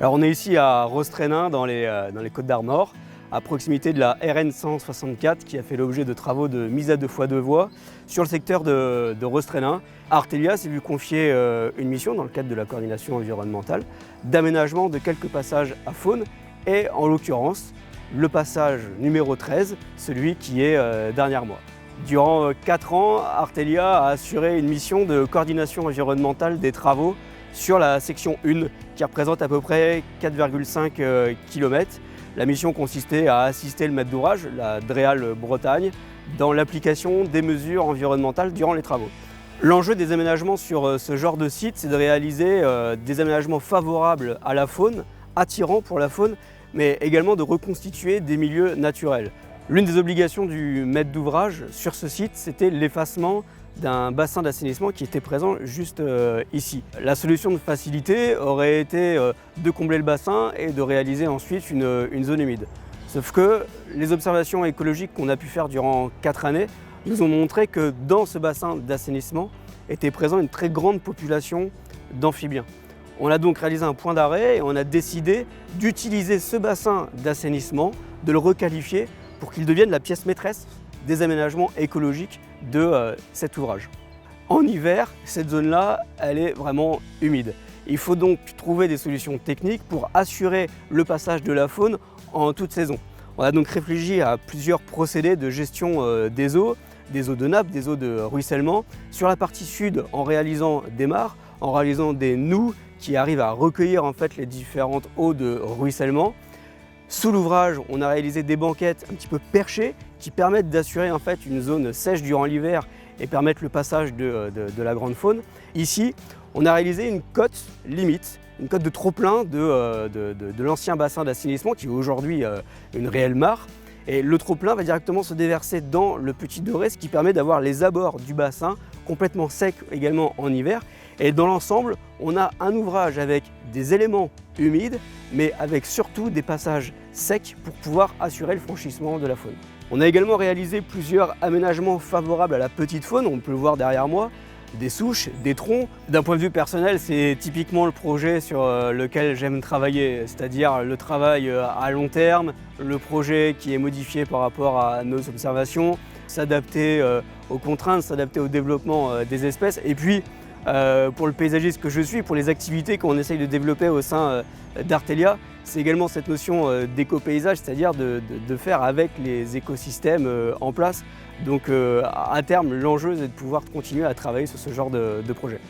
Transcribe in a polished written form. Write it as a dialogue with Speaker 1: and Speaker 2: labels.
Speaker 1: Alors on est ici à Rostrénin dans les Côtes d'Armor, à proximité de la RN 164 qui a fait l'objet de travaux de mise à 2x2 voies sur le secteur de Rostrénin. Artelia s'est vu confier une mission dans le cadre de la coordination environnementale d'aménagement de quelques passages à faune et en l'occurrence le passage numéro 13, celui qui est derrière moi. Durant 4 ans, Artelia a assuré une mission de coordination environnementale des travaux sur la section 1 qui représente à peu près 4,5 km. La mission consistait à assister le maître d'ouvrage, la DREAL Bretagne, dans l'application des mesures environnementales durant les travaux. L'enjeu des aménagements sur ce genre de site, c'est de réaliser des aménagements favorables à la faune, attirants pour la faune, mais également de reconstituer des milieux naturels. L'une des obligations du maître d'ouvrage sur ce site, c'était l'effacement d'un bassin d'assainissement qui était présent juste ici. La solution de facilité aurait été de combler le bassin et de réaliser ensuite une zone humide. Sauf que les observations écologiques qu'on a pu faire durant 4 années nous ont montré que dans ce bassin d'assainissement était présent une très grande population d'amphibiens. On a donc réalisé un point d'arrêt et on a décidé d'utiliser ce bassin d'assainissement, de le requalifier pour qu'il devienne la pièce maîtresse des aménagements écologiques de cet ouvrage. En hiver, cette zone-là, elle est vraiment humide. Il faut donc trouver des solutions techniques pour assurer le passage de la faune en toute saison. On a donc réfléchi à plusieurs procédés de gestion des eaux de nappe, des eaux de ruissellement. Sur la partie sud, en réalisant des mares, en réalisant des noues qui arrivent à recueillir en fait les différentes eaux de ruissellement. Sous l'ouvrage, on a réalisé des banquettes un petit peu perchées qui permettent d'assurer en fait une zone sèche durant l'hiver et permettre le passage de la grande faune. Ici, on a réalisé une cote limite, une cote de trop-plein de l'ancien bassin d'assainissement qui est aujourd'hui une réelle mare. Et le trop-plein va directement se déverser dans le Petit Doré, ce qui permet d'avoir les abords du bassin complètement secs également en hiver. Et dans l'ensemble, on a un ouvrage avec des éléments humides, mais avec surtout des passages secs pour pouvoir assurer le franchissement de la faune. On a également réalisé plusieurs aménagements favorables à la petite faune, on peut le voir derrière moi, des souches, des troncs. D'un point de vue personnel, c'est typiquement le projet sur lequel j'aime travailler, c'est-à-dire le travail à long terme, le projet qui est modifié par rapport à nos observations, s'adapter aux contraintes, s'adapter au développement des espèces, et puis pour le paysagiste que je suis, pour les activités qu'on essaye de développer au sein d'Artelia, c'est également cette notion d'éco-paysage, c'est-à-dire de faire avec les écosystèmes en place. Donc à terme, l'enjeu est de pouvoir continuer à travailler sur ce genre de projet.